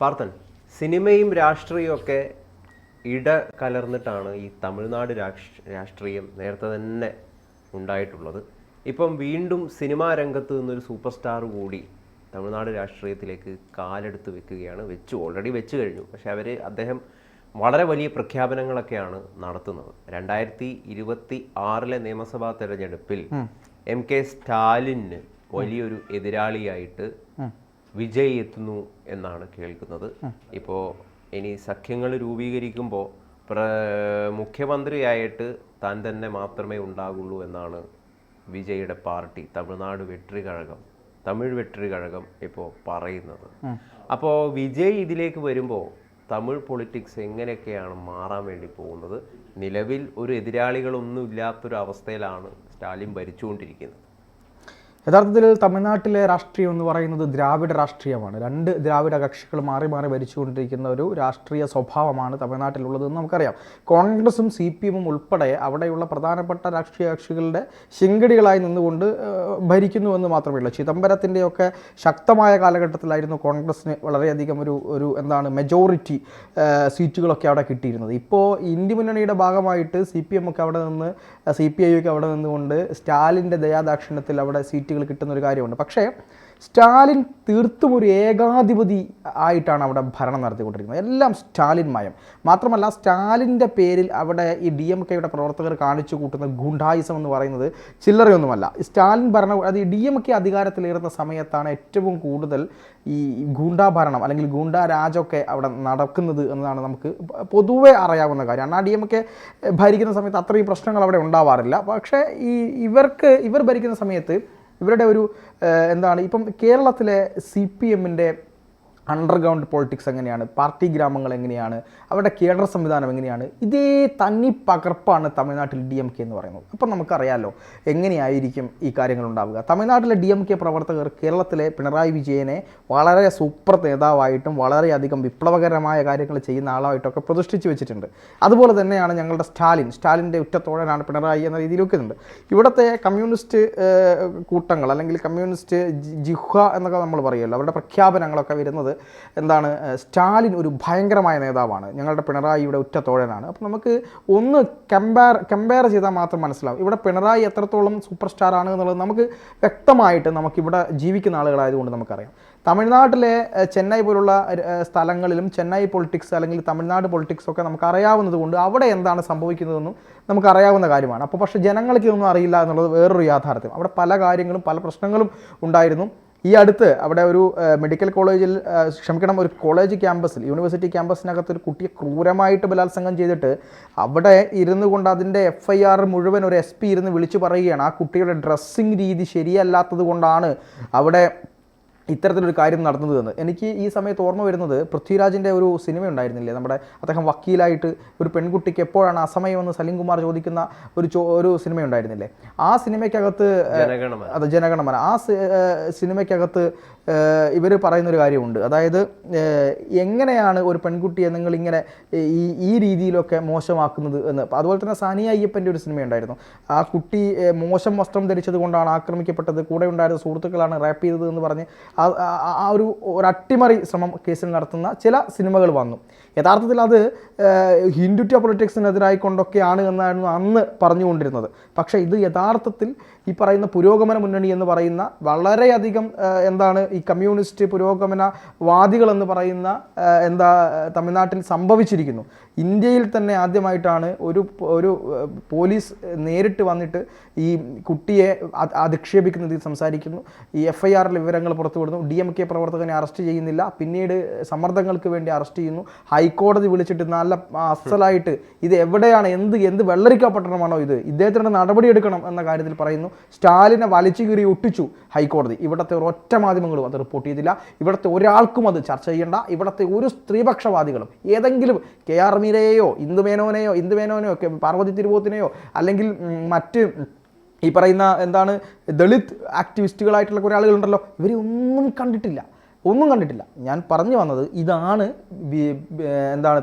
പാർത്ഥൻ, സിനിമയും രാഷ്ട്രീയമൊക്കെ കലർന്നിട്ടാണ് ഈ തമിഴ്നാട് രാഷ്ട്രീയം നേരത്തെ തന്നെ ഉണ്ടായിട്ടുള്ളത്. ഇപ്പം വീണ്ടും സിനിമാ രംഗത്ത് നിന്നൊരു സൂപ്പർ സ്റ്റാർ കൂടി തമിഴ്നാട് രാഷ്ട്രീയത്തിലേക്ക് കാലെടുത്ത് വെക്കുകയാണ്. ഓൾറെഡി വെച്ച് കഴിഞ്ഞു. പക്ഷെ അദ്ദേഹം വളരെ വലിയ പ്രഖ്യാപനങ്ങളൊക്കെയാണ് നടത്തുന്നത്. 2026 നിയമസഭാ തെരഞ്ഞെടുപ്പിൽ MK സ്റ്റാലിന് വലിയൊരു എതിരാളിയായിട്ട് വിജയ് എത്തുന്നു എന്നാണ് കേൾക്കുന്നത്. ഇപ്പോൾ ഇനി സഖ്യങ്ങൾ രൂപീകരിക്കുമ്പോൾ മുഖ്യമന്ത്രിയായിട്ട് താൻ തന്നെ മാത്രമേ ഉണ്ടാകുള്ളൂ എന്നാണ് വിജയുടെ പാർട്ടി തമിഴ് വെട്രി കഴകം ഇപ്പോൾ പറയുന്നത്. അപ്പോൾ വിജയ് ഇതിലേക്ക് വരുമ്പോൾ തമിഴ് പൊളിറ്റിക്സ് എങ്ങനെയൊക്കെയാണ് മാറാൻ വേണ്ടി പോകുന്നത്? നിലവിൽ ഒരു എതിരാളികളൊന്നും ഇല്ലാത്തൊരു അവസ്ഥയിലാണ് സ്റ്റാലിൻ ഭരിച്ചുകൊണ്ടിരിക്കുന്നത്. യഥാർത്ഥത്തിൽ തമിഴ്നാട്ടിലെ രാഷ്ട്രീയം എന്ന് പറയുന്നത് ദ്രാവിഡ രാഷ്ട്രീയമാണ്. രണ്ട് ദ്രാവിഡ കക്ഷികൾ മാറി മാറി ഭരിച്ചുകൊണ്ടിരിക്കുന്ന ഒരു രാഷ്ട്രീയ സ്വഭാവമാണ് തമിഴ്നാട്ടിലുള്ളതെന്ന് നമുക്കറിയാം. കോൺഗ്രസും CPM ഉൾപ്പെടെ അവിടെയുള്ള പ്രധാനപ്പെട്ട രാഷ്ട്രീയ കക്ഷികളുടെ ശിങ്കടികളായി നിന്നുകൊണ്ട് ഭരിക്കുന്നുവെന്ന് മാത്രമേ ഉള്ളൂ. ചിദംബരത്തിൻ്റെയൊക്കെ ശക്തമായ കാലഘട്ടത്തിലായിരുന്നു കോൺഗ്രസിന് വളരെയധികം ഒരു മെജോറിറ്റി സീറ്റുകളൊക്കെ അവിടെ കിട്ടിയിരുന്നത്. ഇപ്പോൾ ഇന്ത്യ മുന്നണിയുടെ ഭാഗമായിട്ട് CPM ഒക്കെ അവിടെ നിന്ന് CPI ഒക്കെ അവിടെ നിന്നുകൊണ്ട് സ്റ്റാലിൻ്റെ ദയാദാക്ഷിണ്യത്തിൽ അവിടെ സീറ്റുകൾ കിട്ടുന്ന ഒരു കാര്യമുണ്ട്. പക്ഷേ സ്റ്റാലിൻ തീർത്തും ഒരു ഏകാധിപതി ആയിട്ടാണ് അവിടെ ഭരണം നടത്തിക്കൊണ്ടിരിക്കുന്നത്. എല്ലാം സ്റ്റാലിൻമയം. മാത്രമല്ല സ്റ്റാലിൻ്റെ പേരിൽ അവിടെ ഈ DMKയുടെ പ്രവർത്തകർ കാണിച്ചു കൂട്ടുന്ന ഗുണ്ടായിസം എന്ന് പറയുന്നത് ചില്ലറയൊന്നുമല്ല. സ്റ്റാലിൻ അത് DMK അധികാരത്തിലേറുന്ന സമയത്താണ് ഏറ്റവും കൂടുതൽ ഈ ഗുണ്ടാഭരണം അല്ലെങ്കിൽ ഗുണ്ടാരാജൊക്കെ അവിടെ നടക്കുന്നത് എന്നതാണ് നമുക്ക് പൊതുവെ അറിയാവുന്ന കാര്യം. ആ DMK ഭരിക്കുന്ന സമയത്ത് അത്രയും പ്രശ്നങ്ങൾ അവിടെ ഉണ്ടാവാറില്ല. പക്ഷേ ഇവർ ഭരിക്കുന്ന സമയത്ത് ഇവരുടെ ഇപ്പം കേരളത്തിലെ CPMൻ്റെ അണ്ടർഗ്രൗണ്ട് പൊളിറ്റിക്സ് എങ്ങനെയാണ്, പാർട്ടി ഗ്രാമങ്ങൾ എങ്ങനെയാണ്, അവരുടെ കേഡർ സംവിധാനം എങ്ങനെയാണ്, ഇതേ തന്നി പകർപ്പാണ് തമിഴ്നാട്ടിൽ DMK എന്ന് പറയുന്നത്. അപ്പം നമുക്കറിയാമല്ലോ എങ്ങനെയായിരിക്കും ഈ കാര്യങ്ങൾ ഉണ്ടാവുക. തമിഴ്നാട്ടിലെ DMK പ്രവർത്തകർ കേരളത്തിലെ പിണറായി വിജയനെ വളരെ സൂപ്പർ നേതാവായിട്ടും വളരെയധികം വിപ്ലവകരമായ കാര്യങ്ങൾ ചെയ്യുന്ന ആളായിട്ടൊക്കെ പ്രതിഷ്ഠിച്ച് വെച്ചിട്ടുണ്ട്. അതുപോലെ തന്നെയാണ് ഞങ്ങളുടെ സ്റ്റാലിൻ്റെ ഉറ്റത്തോഴനാണ് പിണറായി എന്ന രീതിയിലൊക്കെ ഉണ്ട്. ഇവിടുത്തെ കമ്മ്യൂണിസ്റ്റ് കൂട്ടങ്ങൾ അല്ലെങ്കിൽ കമ്മ്യൂണിസ്റ്റ് ജിഹ്വ എന്നൊക്കെ നമ്മൾ പറയുമല്ലോ, അവരുടെ പ്രഖ്യാപനങ്ങളൊക്കെ വരുന്നത് സ്റ്റാലിൻ ഒരു ഭയങ്കരമായ നേതാവാണ്, ഞങ്ങളുടെ പിണറായിയുടെ ഉറ്റത്തോഴനാണ്. അപ്പോൾ നമുക്ക് ഒന്ന് കമ്പയർ ചെയ്താൽ മാത്രം മനസ്സിലാവും ഇവിടെ പിണറായി എത്രത്തോളം സൂപ്പർ സ്റ്റാർ ആണ് എന്നുള്ളത് നമുക്ക് വ്യക്തമായിട്ട് നമുക്കിവിടെ ജീവിക്കുന്ന ആളുകളായതുകൊണ്ട് നമുക്കറിയാം. തമിഴ്നാട്ടിലെ ചെന്നൈ പോലുള്ള സ്ഥലങ്ങളിലും ചെന്നൈ പൊളിറ്റിക്സ് അല്ലെങ്കിൽ തമിഴ്നാട് പൊളിറ്റിക്സ് ഒക്കെ നമുക്ക് അറിയാവുന്നത് കൊണ്ട് അവിടെ എന്താണ് സംഭവിക്കുന്നതെന്നും നമുക്കറിയാവുന്ന കാര്യമാണ്. അപ്പോൾ പക്ഷേ ജനങ്ങൾക്ക് ഇതൊന്നും അറിയില്ല എന്നുള്ളത് വേറൊരു യാഥാർത്ഥ്യം. അവിടെ പല കാര്യങ്ങളും പല പ്രശ്നങ്ങളും ഉണ്ടായിരുന്നു. ഈ അടുത്ത് അവിടെ ഒരു മെഡിക്കൽ കോളേജിൽ ഒരു കോളേജ് ക്യാമ്പസിൽ യൂണിവേഴ്സിറ്റി ക്യാമ്പസിനകത്ത് ഒരു കുട്ടിയെ ക്രൂരമായിട്ട് ബലാത്സംഗം ചെയ്തിട്ട് അവിടെ ഇരുന്നു കൊണ്ട് അതിൻ്റെ FIR മുഴുവൻ ഒരു SP ഇരുന്ന് വിളിച്ചു പറയുകയാണ് ആ കുട്ടിയുടെ ഡ്രസ്സിങ് രീതി ശരിയല്ലാത്തത് കൊണ്ടാണ് അവിടെ ഇത്തരത്തിലൊരു കാര്യം നടന്നതെന്ന്. എനിക്ക് ഈ സമയത്ത് ഓർമ്മ വരുന്നത് പൃഥ്വിരാജിൻ്റെ ഒരു സിനിമ ഉണ്ടായിരുന്നില്ലേ, അദ്ദേഹം വക്കീലായിട്ട് ഒരു പെൺകുട്ടിക്ക് എപ്പോഴാണ് അസമയമെന്ന് സലീം കുമാർ ചോദിക്കുന്ന ഒരു സിനിമ ഉണ്ടായിരുന്നില്ലേ. ആ സിനിമയ്ക്കകത്ത് ജനഗണമന ആ സിനിമയ്ക്കകത്ത് ഇവർ പറയുന്നൊരു കാര്യമുണ്ട്. അതായത് എങ്ങനെയാണ് ഒരു പെൺകുട്ടിയെ നിങ്ങളിങ്ങനെ ഈ രീതിയിലൊക്കെ മോശമാക്കുന്നത് എന്ന്. അതുപോലെ തന്നെ സാനിയ അയ്യപ്പൻ്റെ ഒരു സിനിമയുണ്ടായിരുന്നു. ആ കുട്ടി മോശം വസ്ത്രം ധരിച്ചത് കൊണ്ടാണ് ആക്രമിക്കപ്പെട്ടത്, കൂടെ ഉണ്ടായിരുന്ന സുഹൃത്തുക്കളാണ് റാപ്പ് ചെയ്തത് എന്ന് പറഞ്ഞ് ഒരു അട്ടിമറി ശ്രമം കേസിൽ നടത്തുന്ന ചില സിനിമകൾ വന്നു. യഥാർത്ഥത്തിൽ അത് ഹിന്ദുത്വ പൊളിറ്റിക്സിനെതിരായിക്കൊണ്ടൊക്കെയാണ് എന്നായിരുന്നു അന്ന് പറഞ്ഞുകൊണ്ടിരുന്നത്. പക്ഷേ ഇത് യഥാർത്ഥത്തിൽ ഈ പറയുന്ന പുരോഗമന മുന്നണി എന്ന് പറയുന്ന വളരെയധികം ഈ കമ്മ്യൂണിസ്റ്റ് പുരോഗമനവാദികളെന്ന് പറയുന്ന തമിഴ്നാട്ടിൽ സംഭവിച്ചിരിക്കുന്നു. ഇന്ത്യയിൽ തന്നെ ആദ്യമായിട്ടാണ് ഒരു പോലീസ് നേരിട്ട് വന്നിട്ട് ഈ കുട്ടിയെ അധിക്ഷേപിക്കുന്ന രീതിയിൽ സംസാരിക്കുന്നു. ഈ FIRലെ വിവരങ്ങൾ പുറത്തുവിടുന്നു. DMK പ്രവർത്തകനെ അറസ്റ്റ് ചെയ്യുന്നില്ല, പിന്നീട് സമ്മർദ്ദങ്ങൾക്ക് വേണ്ടി അറസ്റ്റ് ചെയ്യുന്നു. ഹൈക്കോടതി വിളിച്ചിട്ട് നല്ല അസലായിട്ട് ഇത് എവിടെയാണ് എന്ത് വെള്ളരിക്കപ്പെട്ടണമാണോ ഇദ്ദേഹത്തിൻ്റെ നടപടിയെടുക്കണം എന്ന കാര്യത്തിൽ പറയുന്നു. സ്റ്റാലിനെ വലിച്ചു കീറി ഒട്ടിച്ചു ഹൈക്കോടതി. ഇവിടുത്തെ ഒരൊറ്റ മാധ്യമങ്ങളും അത് റിപ്പോർട്ട് ചെയ്തില്ല. ഇവിടുത്തെ ഒരാൾക്കും അത് ചർച്ച ചെയ്യേണ്ട. ഇവിടുത്തെ ഒരു സ്ത്രീപക്ഷവാദികളും ഏതെങ്കിലും KR മീരയെയോ ഇന്ദുമേനോനെയോ പാർവതി തിരുവോത്തിനെയോ അല്ലെങ്കിൽ മറ്റ് ഈ പറയുന്ന ദളിത് ആക്ടിവിസ്റ്റുകളായിട്ടുള്ള കുറേ ആളുകളുണ്ടല്ലോ, ഇവരെ ഒന്നും കണ്ടിട്ടില്ല. ഞാൻ പറഞ്ഞു വന്നത് ഇതാണ്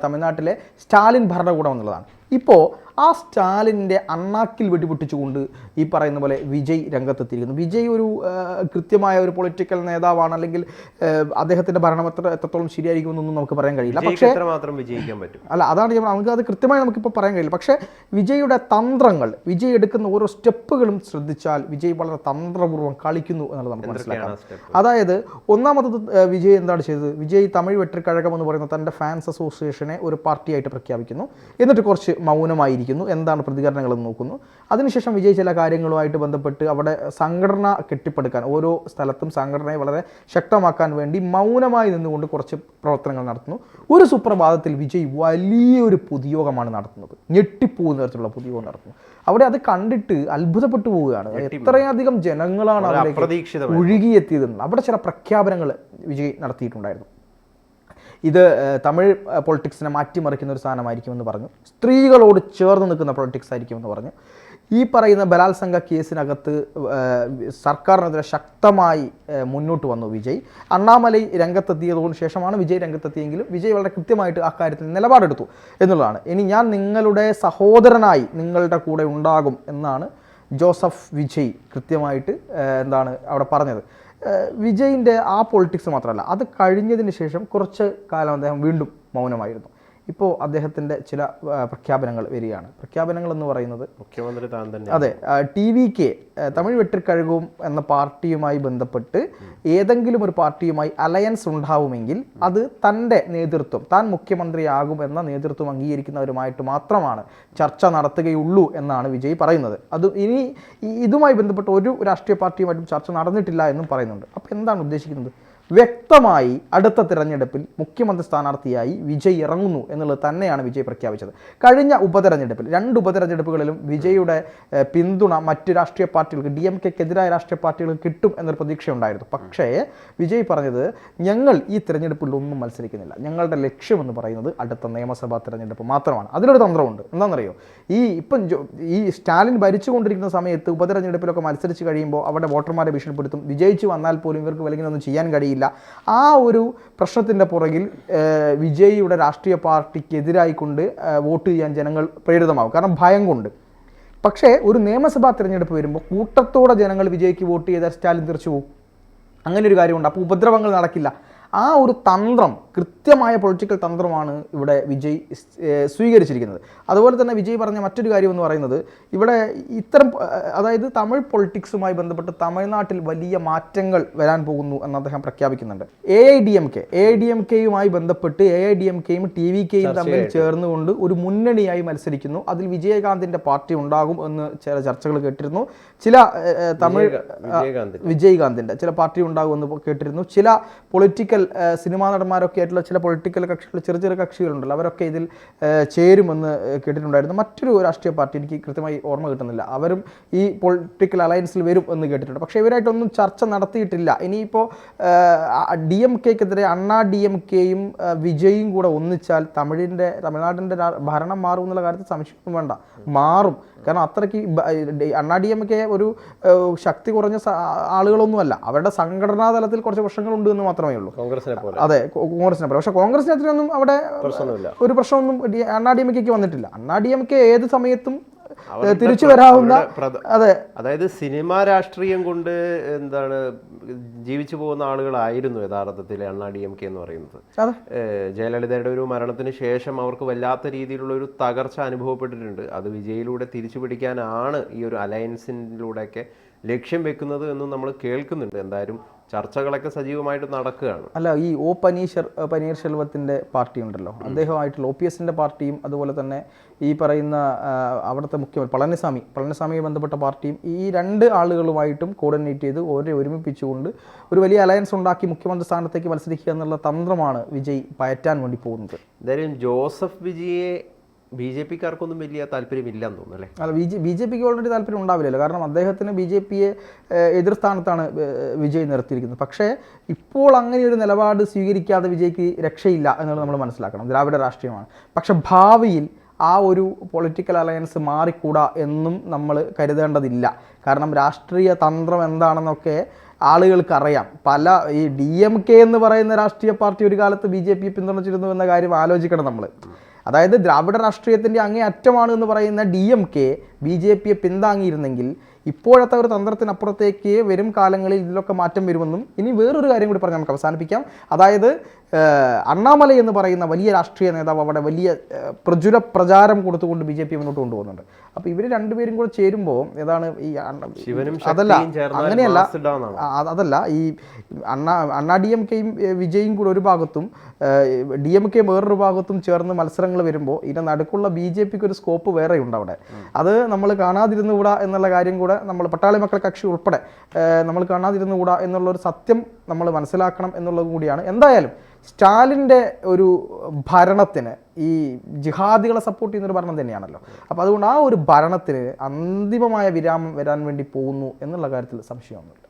തമിഴ്നാട്ടിലെ സ്റ്റാലിൻ ഭരണകൂടം എന്നുള്ളതാണ്. ഇപ്പോൾ ആ സ്റ്റാലിൻ്റെ അണ്ണാക്കിൽ വെടിപൊട്ടിച്ചുകൊണ്ട് ഈ പറയുന്ന പോലെ വിജയ് രംഗത്തെത്തിയിരിക്കുന്നു. വിജയ് ഒരു കൃത്യമായ ഒരു പൊളിറ്റിക്കൽ നേതാവാണ്, അല്ലെങ്കിൽ അദ്ദേഹത്തിൻ്റെ ഭരണം എത്രത്തോളം ശരിയായിരിക്കുമെന്നൊന്നും നമുക്ക് പറയാൻ കഴിയില്ല. പക്ഷേ മാത്രം വിജയിക്കാൻ പറ്റും അല്ല, അതാണ് നമുക്ക് അത് കൃത്യമായി നമുക്കിപ്പോൾ പറയാൻ കഴിയില്ല. പക്ഷേ വിജയുടെ തന്ത്രങ്ങൾ, വിജയ് എടുക്കുന്ന ഓരോ സ്റ്റെപ്പുകളും ശ്രദ്ധിച്ചാൽ വിജയ് വളരെ തന്ത്രപൂർവ്വം കളിക്കുന്നു എന്നുള്ളത് നമുക്ക് മനസ്സിലാക്കാം. അതായത് ഒന്നാമത്തത് വിജയ് എന്താണ് ചെയ്തത്? വിജയ് തമിഴ് വെട്രിക്കഴകം എന്ന് പറയുന്ന തൻ്റെ ഫാൻസ് അസോസിയേഷനെ ഒരു പാർട്ടിയായിട്ട് പ്രഖ്യാപിക്കുന്നു. എന്നിട്ട് കുറച്ച് മൗനമായിരിക്കുന്നു, എന്താണ് പ്രതികരണങ്ങളെന്ന് നോക്കുന്നു. അതിനുശേഷം വിജയ് ചില കാര്യങ്ങളുമായിട്ട് ബന്ധപ്പെട്ട് അവിടെ സംഘടന കെട്ടിപ്പടുക്കാൻ, ഓരോ സ്ഥലത്തും സംഘടനയെ വളരെ ശക്തമാക്കാൻ വേണ്ടി മൗനമായി നിന്നുകൊണ്ട് കുറച്ച് പ്രവർത്തനങ്ങൾ നടത്തുന്നു. ഒരു സുപ്രഭാതത്തിൽ വിജയ് വലിയൊരു പൊതുയോഗമാണ് നടത്തുന്നത്, ഞെട്ടിപ്പോകുന്ന തരത്തിലുള്ള പൊതുയോഗം നടത്തുന്നു. അവിടെ അത് കണ്ടിട്ട് അത്ഭുതപ്പെട്ടു പോവുകയാണ്, എത്രയധികം ജനങ്ങളാണ് അതിലേക്ക് ഒഴുകിയെത്തിയതെന്ന്. അവിടെ ചില പ്രഖ്യാപനങ്ങൾ വിജയ് നടത്തിയിട്ടുണ്ടായിരുന്നു. ഇത് തമിഴ് പൊളിറ്റിക്സിനെ മാറ്റിമറിക്കുന്ന ഒരു സാധനമായിരിക്കുമെന്ന് പറഞ്ഞു. സ്ത്രീകളോട് ചേർന്ന് നിൽക്കുന്ന പൊളിറ്റിക്സ് ആയിരിക്കുമെന്ന് പറഞ്ഞു. ഈ പറയുന്ന ബലാത്സംഗ കേസിനകത്ത് സർക്കാരിനെതിരെ ശക്തമായി മുന്നോട്ട് വന്നു വിജയ്. അണ്ണാമലൈ രംഗത്തെത്തിയതിനു ശേഷമാണ് വിജയ് രംഗത്തെത്തിയെങ്കിലും വിജയ് വളരെ കൃത്യമായിട്ട് ആ കാര്യത്തിൽ നിലപാടെടുത്തു എന്നുള്ളതാണ്. ഇനി ഞാൻ നിങ്ങളുടെ സഹോദരനായി നിങ്ങളുടെ കൂടെ ഉണ്ടാകും എന്നാണ് ജോസഫ് വിജയ് കൃത്യമായിട്ട് എന്താണ് അവിടെ പറഞ്ഞത്. വിജയിൻ്റെ ആ പൊളിറ്റിക്സ് മാത്രമല്ല, അത് കഴിഞ്ഞതിന് ശേഷം കുറച്ച് കാലം അദ്ദേഹം വീണ്ടും മൗനമായിരുന്നു. ഇപ്പോൾ അദ്ദേഹത്തിൻ്റെ ചില പ്രഖ്യാപനങ്ങൾ വരികയാണ്. പ്രഖ്യാപനങ്ങൾ എന്ന് പറയുന്നത് മുഖ്യമന്ത്രി താൻ തന്നെ, അതെ, TVK തമിഴ് വെട്രിക്കഴകവും എന്ന പാർട്ടിയുമായി ബന്ധപ്പെട്ട് ഏതെങ്കിലും ഒരു പാർട്ടിയുമായി അലയൻസ് ഉണ്ടാവുമെങ്കിൽ അത് തൻ്റെ നേതൃത്വം, താൻ മുഖ്യമന്ത്രിയാകും എന്ന നേതൃത്വം അംഗീകരിക്കുന്നവരുമായിട്ട് മാത്രമാണ് ചർച്ച നടത്തുകയുള്ളൂ എന്നാണ് വിജയ് പറയുന്നത്. അത് ഇനി ഇതുമായി ബന്ധപ്പെട്ട് ഒരു രാഷ്ട്രീയ പാർട്ടിയുമായിട്ടും ചർച്ച നടന്നിട്ടില്ല എന്നും പറയുന്നുണ്ട്. അപ്പോൾ എന്താണ് ഉദ്ദേശിക്കുന്നത്? വ്യക്തമായി അടുത്ത തിരഞ്ഞെടുപ്പിൽ മുഖ്യമന്ത്രി സ്ഥാനാർത്ഥിയായി വിജയ് ഇറങ്ങുന്നു എന്നുള്ളത് തന്നെയാണ് വിജയ് പ്രഖ്യാപിച്ചത്. കഴിഞ്ഞ ഉപതെരഞ്ഞെടുപ്പിൽ, 2 ഉപതെരഞ്ഞെടുപ്പുകളിലും വിജയുടെ പിന്തുണ മറ്റ് രാഷ്ട്രീയ പാർട്ടികൾക്ക്, DMK-ക്കെതിരായ രാഷ്ട്രീയ പാർട്ടികൾക്ക് കിട്ടും എന്നൊരു പ്രതീക്ഷയുണ്ടായിരുന്നു. പക്ഷേ വിജയ് പറഞ്ഞത്, ഞങ്ങൾ ഈ തിരഞ്ഞെടുപ്പിലൊന്നും മത്സരിക്കുന്നില്ല, ഞങ്ങളുടെ ലക്ഷ്യമെന്ന് പറയുന്നത് അടുത്ത നിയമസഭാ തിരഞ്ഞെടുപ്പ് മാത്രമാണ്. അതിലൊരു തന്ത്രമുണ്ട്. എന്താണെന്നറിയോ? ഈ സ്റ്റാലിൻ ഭരിച്ചുകൊണ്ടിരിക്കുന്ന സമയത്ത് ഉപതെരഞ്ഞെടുപ്പിലൊക്കെ മത്സരിച്ച് കഴിയുമ്പോൾ അവിടെ വോട്ടർമാരെ ഭീഷണിപ്പെടുത്തും. വിജയിച്ച് വന്നാൽ പോലും ഇവർക്ക് വിലങ്ങിനൊന്നും ചെയ്യാൻ കഴിയില്ല. ആ ഒരു പ്രശ്നത്തിൻ്റെ പുറകിൽ വിജയിയുടെ രാഷ്ട്രീയ പാർട്ടിക്കെതിരായിക്കൊണ്ട് വോട്ട് ചെയ്യാൻ ജനങ്ങൾ പ്രേരിതമാകും, കാരണം ഭയം കൊണ്ട്. പക്ഷേ ഒരു നിയമസഭാ തിരഞ്ഞെടുപ്പ് വരുമ്പോൾ കൂട്ടത്തോടെ ജനങ്ങൾ വിജയ്ക്ക് വോട്ട് ചെയ്താൽ സ്റ്റാലിൻ തിരിച്ചു പോകും. അങ്ങനെ ഒരു കാര്യമുണ്ട്. അപ്പോൾ ഉപദ്രവങ്ങൾ നടക്കില്ല. ആ ഒരു തന്ത്രം, കൃത്യമായ പൊളിറ്റിക്കൽ തന്ത്രമാണ് ഇവിടെ വിജയ് സ്വീകരിച്ചിരിക്കുന്നത്. അതുപോലെ തന്നെ വിജയ് പറഞ്ഞ മറ്റൊരു കാര്യം എന്ന് പറയുന്നത്, ഇവിടെ ഇത്തരം, അതായത് തമിഴ് പൊളിറ്റിക്സുമായി ബന്ധപ്പെട്ട് തമിഴ്നാട്ടിൽ വലിയ മാറ്റങ്ങൾ വരാൻ പോകുന്നു എന്ന് അദ്ദേഹം പ്രഖ്യാപിക്കുന്നുണ്ട്. AIDMK-യുമായി ബന്ധപ്പെട്ട് AIDMK-യും TVK-യും തമ്മിൽ ചേർന്നുകൊണ്ട് ഒരു മുന്നണിയായി മത്സരിക്കുന്നു. അതിൽ വിജയകാന്തിൻ്റെ പാർട്ടി ഉണ്ടാകും എന്ന് ചില ചർച്ചകൾ കേട്ടിരുന്നു. ചില വിജയകാന്തിൻ്റെ ചില പാർട്ടി ഉണ്ടാകുമെന്ന് കേട്ടിരുന്നു. ചില പൊളിറ്റിക്കൽ സിനിമാ നടന്മാരൊക്കെ ആയിട്ടുള്ള ചില പൊളിറ്റിക്കൽ കക്ഷികൾ, ചെറിയ കക്ഷികളുണ്ടല്ലോ, അവരൊക്കെ ഇതിൽ ചേരുമെന്ന് കേട്ടിട്ടുണ്ടായിരുന്നു. മറ്റൊരു രാഷ്ട്രീയ പാർട്ടി എനിക്ക് കൃത്യമായി ഓർമ്മ കിട്ടുന്നില്ല, അവരും ഈ പൊളിറ്റിക്കൽ അലയൻസിൽ വരും എന്ന് കേട്ടിട്ടുണ്ട്. പക്ഷേ ഇവരായിട്ടൊന്നും ചർച്ച നടത്തിയിട്ടില്ല. ഇനിയിപ്പോൾ DMK-ക്കെതിരെ അണ്ണാ DMK-യും വിജയും കൂടെ ഒന്നിച്ചാൽ തമിഴ്നാടിൻ്റെ ഭരണം മാറും എന്നുള്ള കാര്യത്തിൽ സംശയമൊന്നും വേണ്ട, മാറും. കാരണം അത്രയ്ക്ക് അണ്ണാ DMK ഒരു ശക്തി കുറഞ്ഞ ആളുകളൊന്നുമല്ല, അവരുടെ സംഘടനാ തലത്തിൽ കുറച്ച് പ്രശ്നങ്ങളുണ്ട് എന്ന് മാത്രമേ ഉള്ളൂ. അതെ, കോൺഗ്രസിനെ പോലെ. പക്ഷെ കോൺഗ്രസിന് അത്രയൊന്നും അവിടെ ഒരു പ്രശ്നമൊന്നും അണ്ണാ DMK-ക്ക് വന്നിട്ടില്ല. അണ്ണാ DMK ഏത് സമയത്തും തിരിച്ചു വരാവുന്ന, അതെ, അതായത് സിനിമാ രാഷ്ട്രീയം കൊണ്ട് എന്താണ് ജീവിച്ചു പോകുന്ന ആളുകളായിരുന്നു യഥാർത്ഥത്തിൽ അണ്ണാ DMK എന്ന് പറയുന്നത്. ജയലളിതയുടെ ഒരു മരണത്തിന് ശേഷം അവർക്ക് വല്ലാത്ത രീതിയിലുള്ള ഒരു തകർച്ച അനുഭവപ്പെട്ടിട്ടുണ്ട്. അത് വിജയിലൂടെ തിരിച്ചു പിടിക്കാനാണ് ഈ ഒരു അലയൻസിലൂടെയൊക്കെ ലക്ഷ്യം വെക്കുന്നത് എന്നും നമ്മൾ കേൾക്കുന്നുണ്ട്. എന്തായാലും ചർച്ചകളൊക്കെ സജീവമായിട്ട് നടക്കുകയാണ്. അല്ല, ഈ പനീർശെൽവത്തിൻ്റെ പാർട്ടി ഉണ്ടല്ലോ, അദ്ദേഹമായിട്ടുള്ള OPS-ൻ്റെ പാർട്ടിയും അതുപോലെ തന്നെ ഈ പറയുന്ന അവിടുത്തെ മുഖ്യമന്ത്രി പളനിസ്വാമിയെ ബന്ധപ്പെട്ട പാർട്ടിയും ഈ 2 ആളുകളുമായിട്ടും കോർഡിനേറ്റ് ചെയ്ത് ഒരുമിപ്പിച്ചുകൊണ്ട് ഒരു വലിയ അലയൻസ് ഉണ്ടാക്കി മുഖ്യമന്ത്രി സ്ഥാനത്തേക്ക് മത്സരിക്കുക എന്നുള്ള തന്ത്രമാണ് വിജയ് പയറ്റാൻ വേണ്ടി പോകുന്നത്. എന്തായാലും ജോസഫ് വിജയെ BJP-ക്കാർക്കൊന്നും വലിയ താല്പര്യമില്ലെന്ന് തോന്നുന്നു അല്ലേ? അല്ല, BJP-ക്ക് ഓൾറെഡി താല്പര്യം ഉണ്ടാവില്ലല്ലോ, കാരണം അദ്ദേഹത്തിന് BJP-യെ എതിർസ്ഥാനത്താണ് വിജയ് നിർത്തിയിരിക്കുന്നത്. പക്ഷേ ഇപ്പോൾ അങ്ങനെ ഒരു നിലപാട് സ്വീകരിക്കാതെ വിജയ്ക്ക് രക്ഷയില്ല എന്നുള്ളത് നമ്മൾ മനസ്സിലാക്കണം. ദ്രാവിഡ രാഷ്ട്രീയമാണ്. പക്ഷെ ഭാവിയിൽ ആ ഒരു പൊളിറ്റിക്കൽ അലയൻസ് മാറിക്കൂടാ എന്നും നമ്മൾ കരുതേണ്ടതില്ല. കാരണം രാഷ്ട്രീയ തന്ത്രം എന്താണെന്നൊക്കെ ആളുകൾക്കറിയാം. ഈ DMK എന്ന് പറയുന്ന രാഷ്ട്രീയ പാർട്ടി ഒരു കാലത്ത് BJP പിന്തുണച്ചിരുന്നു എന്ന കാര്യം ആലോചിക്കണം നമ്മൾ. അതായത് ദ്രാവിഡ രാഷ്ട്രീയത്തിൻ്റെ അങ്ങേ അറ്റമാണ് എന്ന് പറയുന്ന DMK BJP യെ പിന്താങ്ങിയിരുന്നെങ്കിൽ ഇപ്പോഴത്തെ ഒരു തന്ത്രത്തിനപ്പുറത്തേക്ക് വരും കാലങ്ങളിൽ ഇതിലൊക്കെ മാറ്റം വരുമെന്നും ഇനി വേറൊരു കാര്യം കൂടി പറഞ്ഞ് നമുക്ക് അവസാനിപ്പിക്കാം. അതായത് അണ്ണാമലൈ എന്ന് പറയുന്ന വലിയ രാഷ്ട്രീയ നേതാവ് അവിടെ വലിയ പ്രചാരം കൊടുത്തുകൊണ്ട് BJP മുന്നോട്ട് കൊണ്ടുപോകുന്നുണ്ട്. അപ്പോൾ ഇവർ രണ്ടുപേരും കൂടെ ചേരുമ്പോൾ ഏതാണ് ഈ അതല്ല അങ്ങനെയല്ല അതല്ല ഈ അണ്ണാ DMKയും വിജയും കൂടെ ഒരു ഭാഗത്തും DMK വേറൊരു ഭാഗത്തും ചേർന്ന് മത്സരങ്ങൾ വരുമ്പോൾ ഇതിൻ്റെ നടുക്കുള്ള BJPക്ക് ഒരു സ്കോപ്പ് വേറെ ഉണ്ട് അവിടെ. അത് നമ്മൾ കാണാതിരുന്നുകൂടാ എന്നുള്ള കാര്യം കൂടെ നമ്മൾ പട്ടാളി മക്കൾ കക്ഷി ഉൾപ്പെടെ നമ്മൾ കാണാതിരുന്നുകൂടാ എന്നുള്ളൊരു സത്യം നമ്മൾ മനസ്സിലാക്കണം എന്നുള്ളത് കൂടിയാണ്. എന്തായാലും സ്റ്റാലിൻ്റെ ഒരു ഭരണത്തിന് ഈ ജിഹാദികളെ സപ്പോർട്ട് ചെയ്യുന്നൊരു ഭരണം തന്നെയാണല്ലോ. അപ്പോൾ അതുകൊണ്ട് ആ ഒരു ഭരണത്തിന് അന്തിമമായ വിരാമം വരാൻ വേണ്ടി പോകുന്നു എന്നുള്ള കാര്യത്തിൽ സംശയമൊന്നുമില്ല.